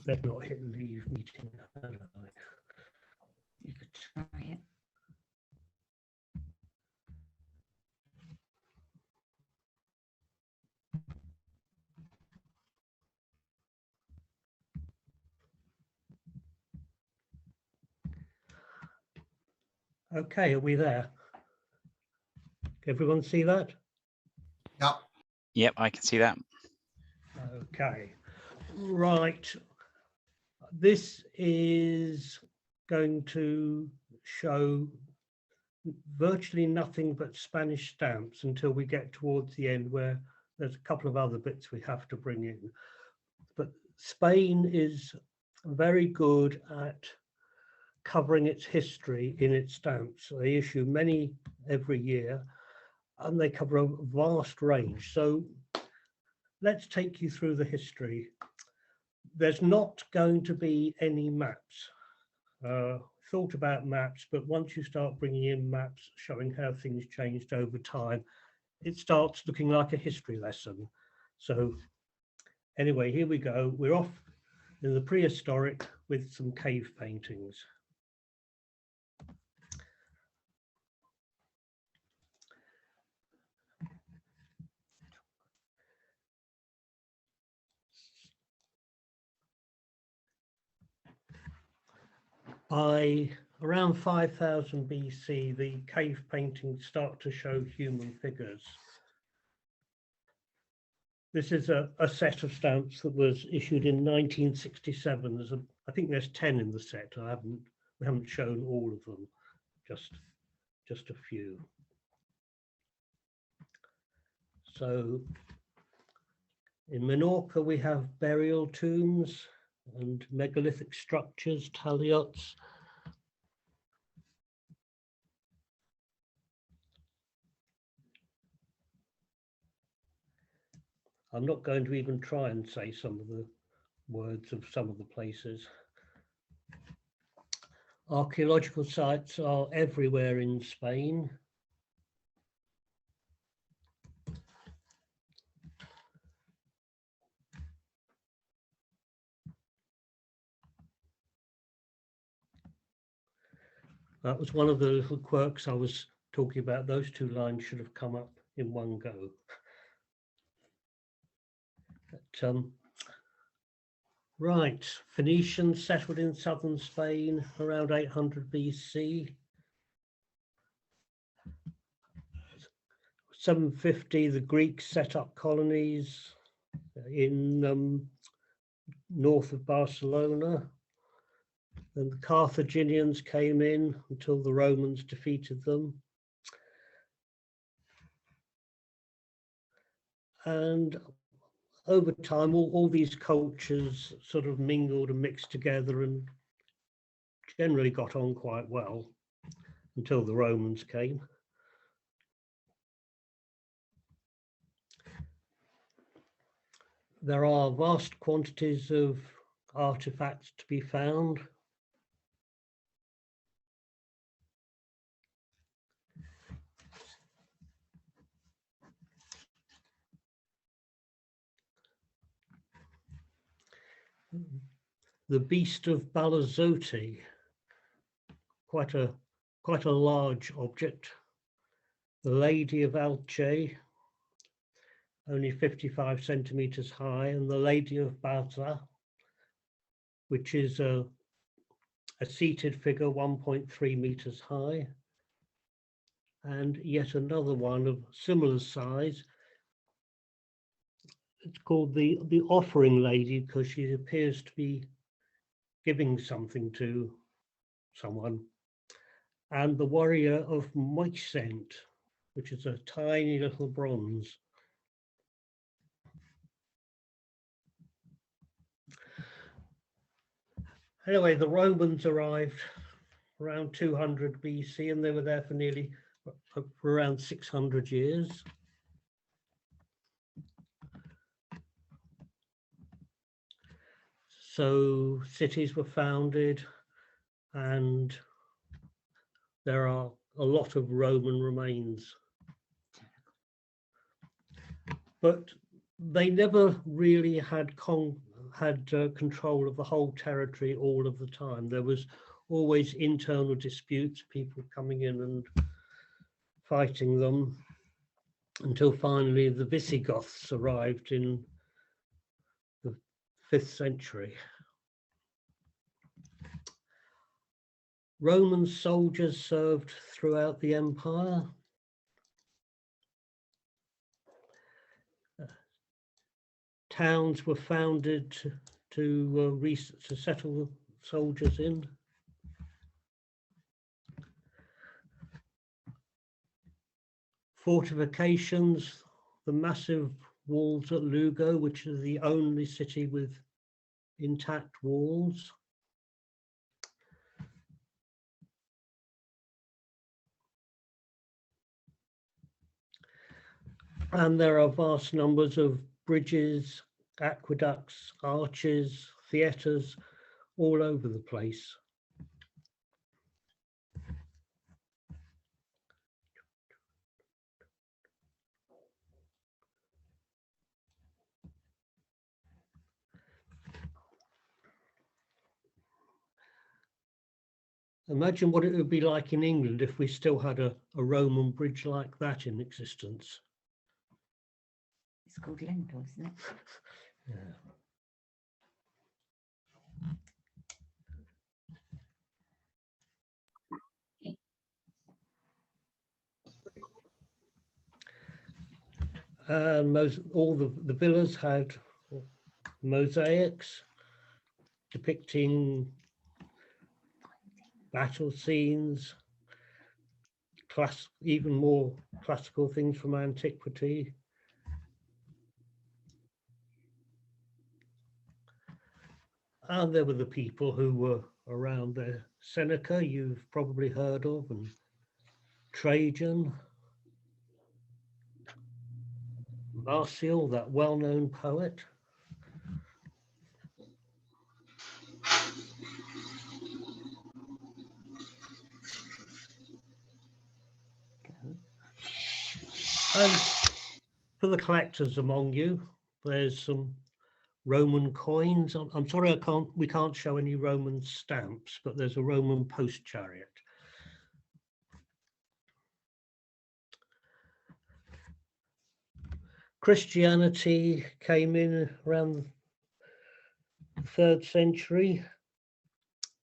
They've not hit leave meeting. You could try it. Okay, are we there? Everyone see that? Yep. Yep, I can see that. Okay, right. This is going to show virtually nothing but Spanish stamps until we get towards the end, where there's a couple of other bits we have to bring in. But Spain is very good at covering its history in its stamps. So they issue many every year, and they cover a vast range. So let's take you through the history. There's not going to be any maps. Thought about maps, but once you start bringing in maps showing how things changed over time, it starts looking like a history lesson. So anyway, here we go. We're off in the prehistoric with some cave paintings. By around 5000 BC, the cave paintings start to show human figures. This is a set of stamps that was issued in 1967. I think there's 10 in the set. We haven't shown all of them, just a few. So in Minorca, we have burial tombs and megalithic structures, Talyots. I'm not going to even try and say some of the words of some of the places. Archaeological sites are everywhere in Spain. That was one of the little quirks I was talking about. Those two lines should have come up in one go. But, right, Phoenicians settled in southern Spain around 800 BC. 750, the Greeks set up colonies in north of Barcelona. And the Carthaginians came in until the Romans defeated them. And over time, all these cultures sort of mingled and mixed together and generally got on quite well until the Romans came. There are vast quantities of artifacts to be found. The Beast of Balazote, quite a large object. The Lady of Alche, only 55 centimeters high, and the Lady of Baza, which is a seated figure 1.3 meters high, and yet another one of similar size. It's called the offering lady because she appears to be giving something to someone. And the warrior of Moixent, which is a tiny little bronze. Anyway, the Romans arrived around 200 BC and they were there for around 600 years. So cities were founded and there are a lot of Roman remains. But they never really had had control of the whole territory all of the time. There was always internal disputes, people coming in and fighting them, until finally the Visigoths arrived in the 5th century. Roman soldiers served throughout the empire. Towns were founded to settle soldiers in. Fortifications, the massive walls at Lugo, which is the only city with intact walls. And there are vast numbers of bridges, aqueducts, arches, theatres, all over the place. Imagine what it would be like in England if we still had a Roman bridge like that in existence. It's called Lentil, isn't it? Yeah. And all the villas had mosaics depicting battle scenes, even more classical things from antiquity. And there were the people who were around there. Seneca, you've probably heard of, and Trajan, Martial, that well-known poet. And for the collectors among you, there's some Roman coins. I'm sorry, we can't show any Roman stamps, but there's a Roman post chariot. Christianity came in around the 3rd century.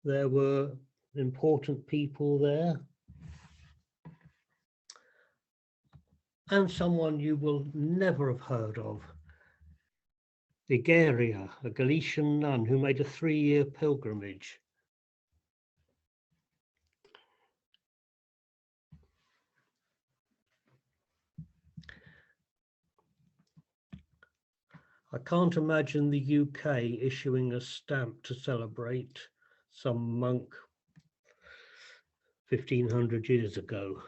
There were important people there. And someone you will never have heard of, Egeria, a Galician nun who made a 3-year pilgrimage. I can't imagine the UK issuing a stamp to celebrate some monk 1500 years ago.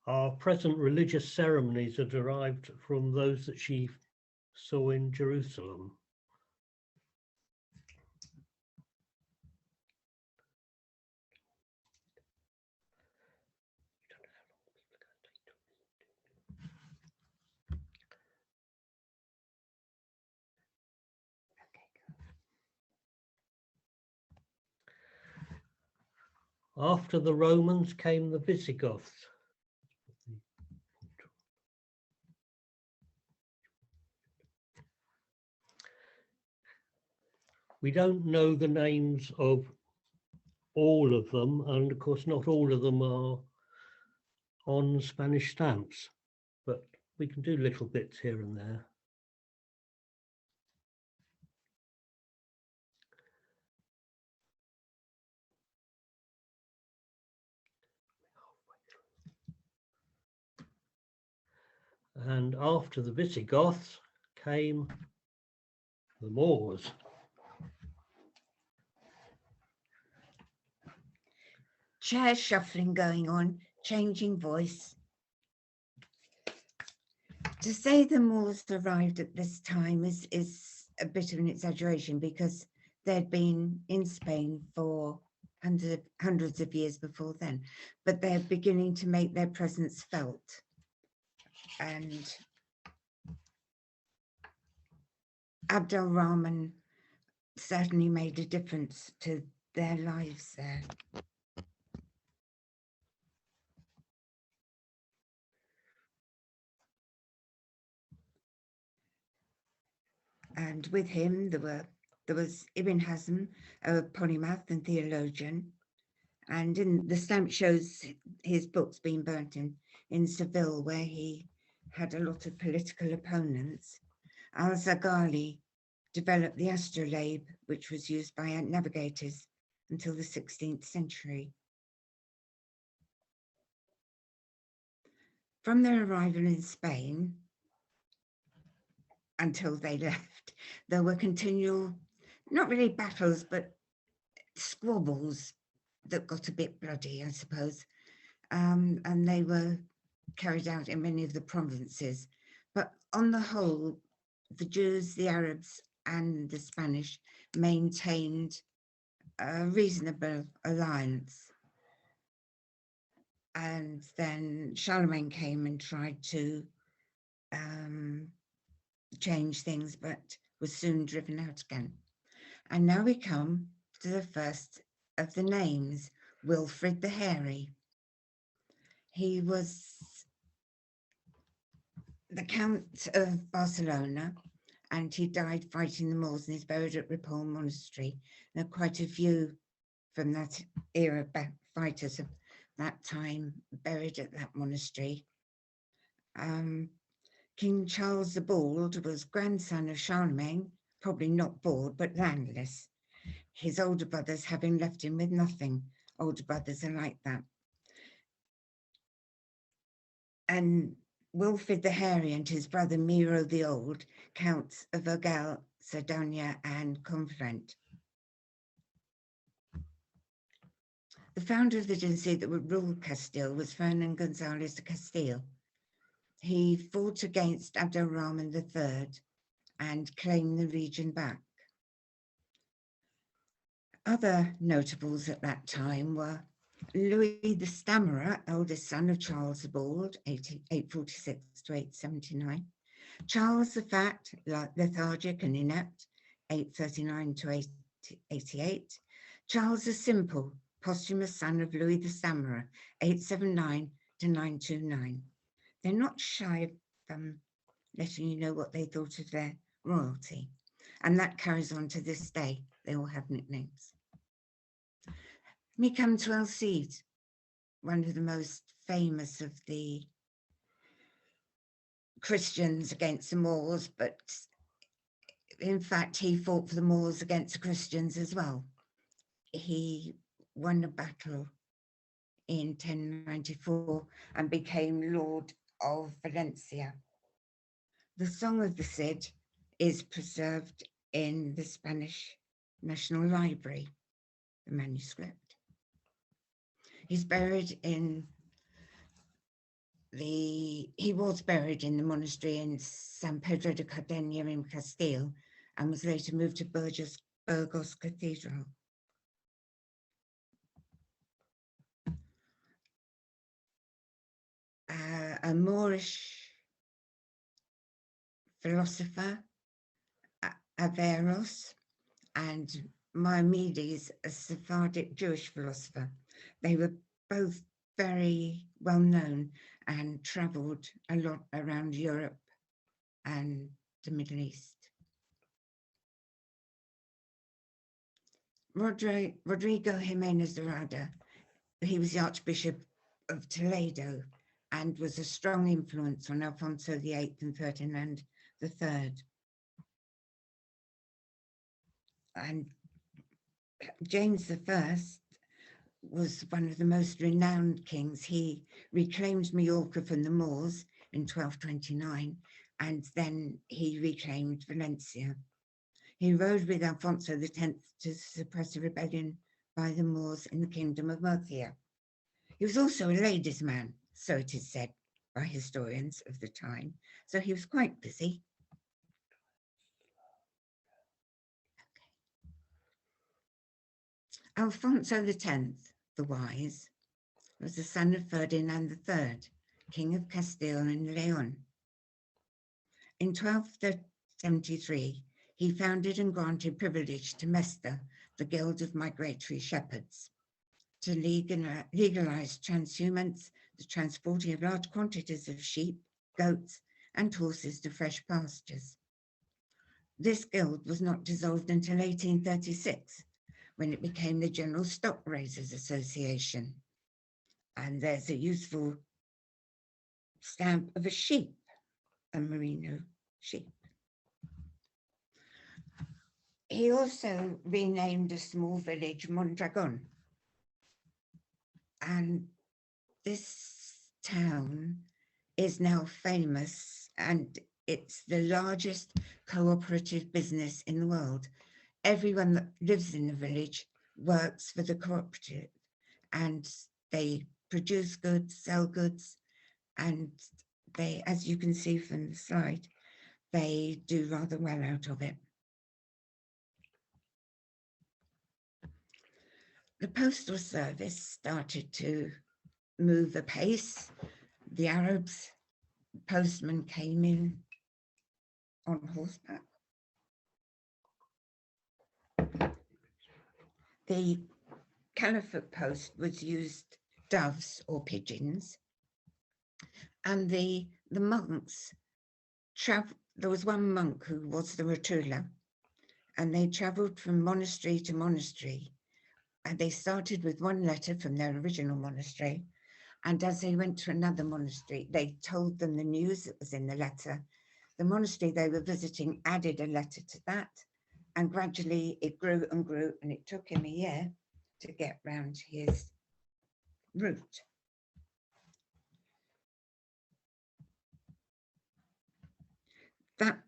Our present religious ceremonies are derived from those that she saw in Jerusalem. After the Romans came the Visigoths. We don't know the names of all of them, and of course not all of them are on Spanish stamps, but we can do little bits here and there. And after the Visigoths came the Moors. Chair shuffling going on, changing voice. To say the Moors arrived at this time is a bit of an exaggeration, because they'd been in Spain for hundreds of years before then, but they're beginning to make their presence felt. And Abd al Rahman certainly made a difference to their lives there. And with him, there was Ibn Hazm, a polymath and theologian. And the stamp shows his books being burnt in Seville, where he had a lot of political opponents. Al-Zaghali developed the astrolabe, which was used by navigators until the 16th century. From their arrival in Spain until they left, there were continual, not really battles, but squabbles that got a bit bloody, I suppose. And they were carried out in many of the provinces. But on the whole, the Jews, the Arabs, and the Spanish maintained a reasonable alliance. And then Charlemagne came and tried to change things, but was soon driven out again. And now we come to the first of the names, Wilfred the Hairy. He was the Count of Barcelona, and he died fighting the Moors and is buried at Ripoll Monastery. There are quite a few from that era, fighters of that time, buried at that monastery. King Charles the Bald was grandson of Charlemagne, probably not bald, but landless. His older brothers having left him with nothing. Older brothers are like that. And Wilfred the Hairy and his brother Miro the Old, counts of Urgell, Sardinia, and Conflent. The founder of the dynasty that would rule Castile was Ferdinand Gonzalez de Castile. He fought against Abd al Rahman I and claimed the region back. Other notables at that time were Louis the Stammerer, eldest son of Charles the Bald, 846 to 879. Charles the Fat, lethargic and inept, 839 to 888. Charles the Simple, posthumous son of Louis the Stammerer, 879 to 929. They're not shy of letting you know what they thought of their royalty. And that carries on to this day. They all have nicknames. Me come to El Cid, one of the most famous of the Christians against the Moors, but in fact, he fought for the Moors against the Christians as well. He won a battle in 1094 and became Lord of Valencia. The Song of the Cid is preserved in the Spanish National Library, the manuscript. He's buried in he was buried in the monastery in San Pedro de Cardeña in Castile and was later moved to Burgos Cathedral. A Moorish philosopher, Averroes, and Maimonides, a Sepharadic Jewish philosopher. They were both very well known and travelled a lot around Europe and the Middle East. Rodrigo Jimenez de Rada, he was the Archbishop of Toledo and was a strong influence on Alfonso VIII and Ferdinand III. And James I was one of the most renowned kings. He reclaimed Majorca from the Moors in 1229, and then he reclaimed Valencia. He rode with Alfonso X to suppress a rebellion by the Moors in the kingdom of Murcia. He was also a ladies' man, so it is said by historians of the time, so he was quite busy. Alfonso X, the Wise, was the son of Ferdinand III, King of Castile and Leon. In 1273, he founded and granted privilege to Mesta, the Guild of Migratory Shepherds, to legalize transhumance, the transporting of large quantities of sheep, goats, and horses to fresh pastures. This guild was not dissolved until 1836, when it became the General Stock Raisers Association. And there's a useful stamp of a sheep, a merino sheep. He also renamed a small village Mondragon. And this town is now famous, and it's the largest cooperative business in the world. Everyone that lives in the village works for the cooperative, and they produce goods, sell goods, and they, as you can see from the slide, they do rather well out of it. The postal service started to move apace. The Arabs postmen came in on horseback. The Caliphate post was used doves or pigeons, and the monks there was one monk who was the Rotula, and they traveled from monastery to monastery, and they started with one letter from their original monastery, and as they went to another monastery, they told them the news that was in the letter. The monastery they were visiting added a letter to that, and gradually it grew and grew, and it took him a year to get round his route. That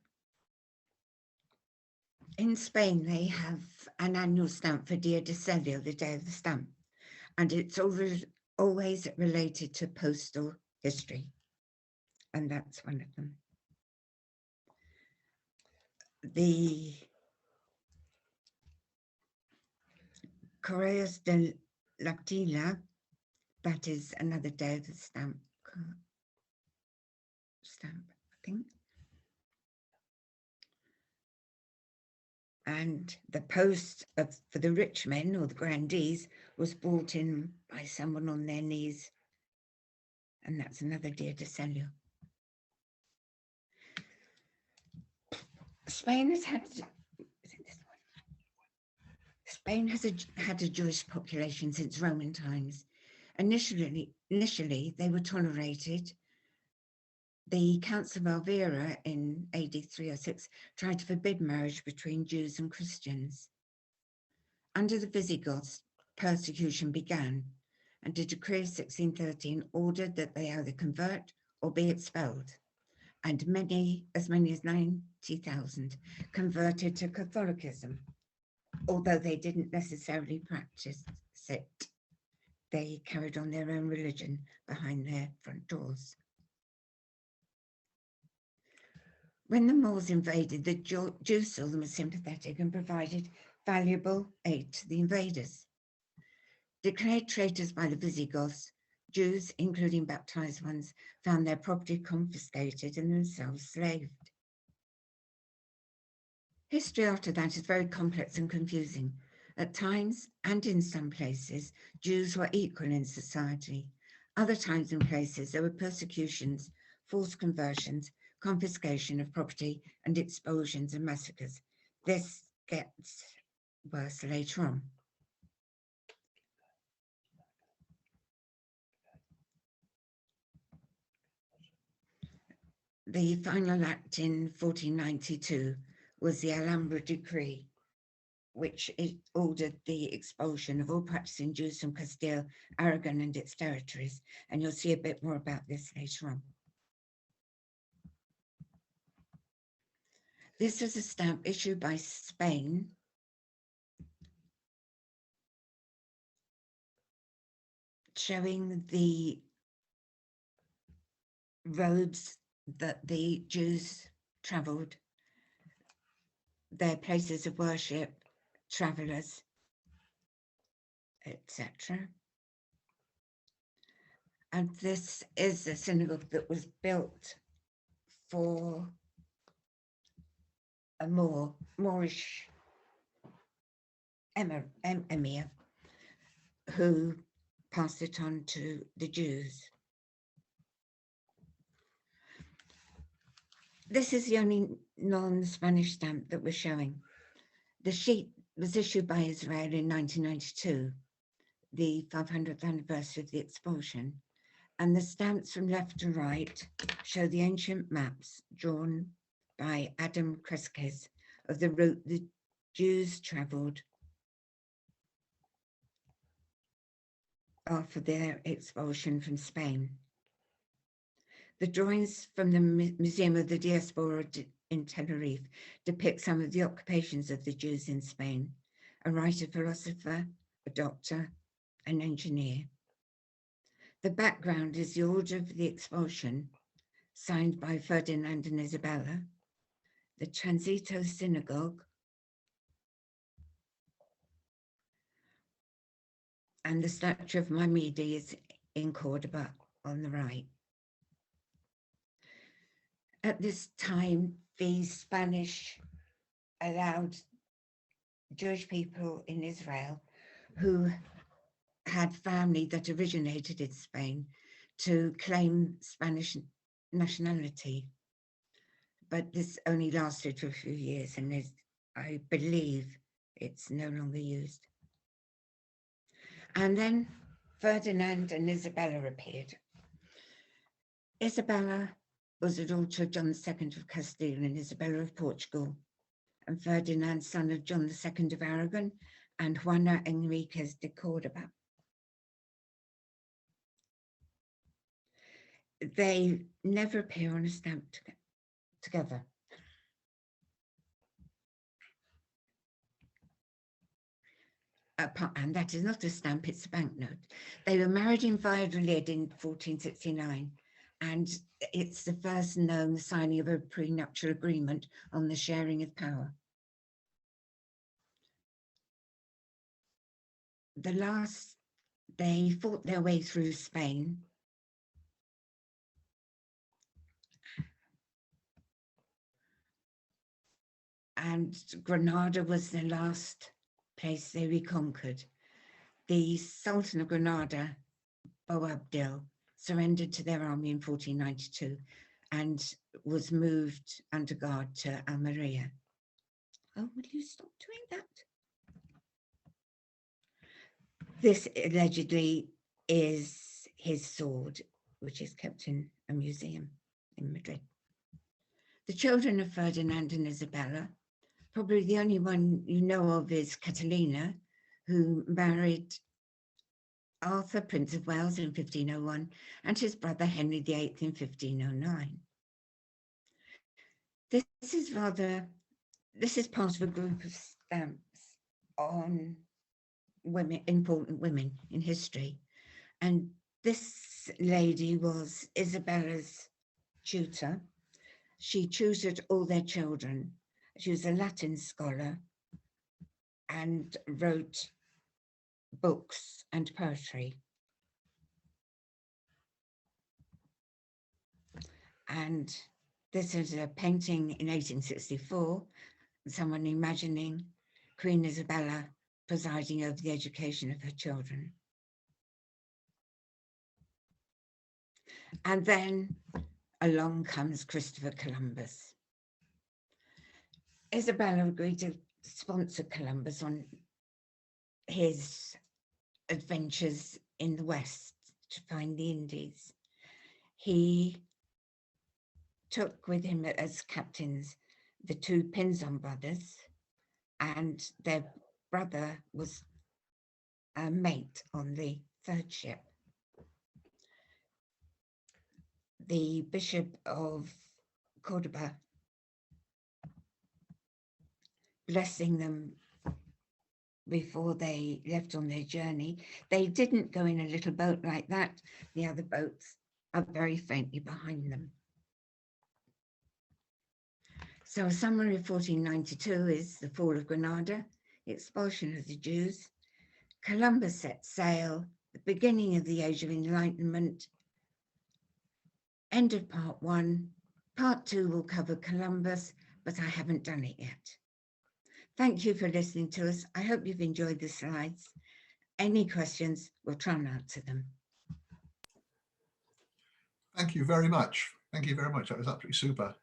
in Spain, they have an annual stamp for Dia de Celio, the day of the stamp, and it's always related to postal history, and that's one of them. The Correos de Lactila, that is another day of the stamp, I think. And the post for the rich men or the grandees was brought in by someone on their knees, and that's another Dia de Celio. Spain has had a Jewish population since Roman times. Initially, they were tolerated. The Council of Elvira in AD 306 tried to forbid marriage between Jews and Christians. Under the Visigoths, persecution began, and a decree of 1613 ordered that they either convert or be expelled, and as many as 90,000 converted to Catholicism, although they didn't necessarily practice it. They carried on their own religion behind their front doors. When the Moors invaded, the Jews saw them as sympathetic and provided valuable aid to the invaders. Declared traitors by the Visigoths, Jews, including baptized ones, found their property confiscated and themselves slaved. History after that is very complex and confusing. At times, and in some places, Jews were equal in society. Other times and places, there were persecutions, forced conversions, confiscation of property, and expulsions and massacres. This gets worse later on. The final act in 1492 was the Alhambra Decree, which ordered the expulsion of all practicing Jews from Castile, Aragon, and its territories. And you'll see a bit more about this later on. This is a stamp issued by Spain showing the roads that the Jews traveled, their places of worship, travelers, etc. And this is a synagogue that was built for a Moorish emir who passed it on to the Jews. This is the only non-Spanish stamp that we're showing. The sheet was issued by Israel in 1992, the 500th anniversary of the expulsion, and the stamps from left to right show the ancient maps drawn by Adam Cresques of the route the Jews travelled after their expulsion from Spain. The drawings from the Museum of the Diaspora in Tenerife depict some of the occupations of the Jews in Spain: a writer, philosopher, a doctor, an engineer. The background is the order of the expulsion, signed by Ferdinand and Isabella, the Transito Synagogue, and the statue of Maimonides in Cordoba on the right. At this time, the Spanish allowed Jewish people in Israel who had family that originated in Spain to claim Spanish nationality. But this only lasted for a few years, and I believe it's no longer used. And then Ferdinand and Isabella appeared. Isabella was the daughter of John II of Castile and Isabella of Portugal, and Ferdinand, son of John II of Aragon and Juana Enriquez de Cordoba. They never appear on a stamp together. And that is not a stamp, it's a banknote. They were married in Valladolid in 1469, and it's the first known signing of a prenuptial agreement on the sharing of power. They fought their way through Spain. And Granada was the last place they reconquered. The Sultan of Granada, Boabdil, surrendered to their army in 1492 and was moved under guard to Almeria. Oh, will you stop doing that? This allegedly is his sword, which is kept in a museum in Madrid. The children of Ferdinand and Isabella, probably the only one you know of is Catalina, who married Arthur, Prince of Wales in 1501, and his brother Henry VIII in 1509. This is part of a group of stamps on women, important women in history. And this lady was Isabella's tutor. She tutored all their children. She was a Latin scholar and wrote books and poetry. And this is a painting in 1864, someone imagining Queen Isabella presiding over the education of her children. And then along comes Christopher Columbus. Isabella agreed to sponsor Columbus on his adventures in the West to find the Indies. He took with him as captains the two Pinzon brothers, and their brother was a mate on the third ship. The Bishop of Cordoba, blessing them before they left on their journey. They didn't go in a little boat like that. The other boats are very faintly behind them. So a summary of 1492 is the fall of Granada, expulsion of the Jews, Columbus set sail, the beginning of the Age of Enlightenment. End of part 1. Part 2 will cover Columbus, but I haven't done it yet. Thank you for listening to us. I hope you've enjoyed the slides. Any questions, we'll try and answer them. Thank you very much. Thank you very much. That was absolutely super.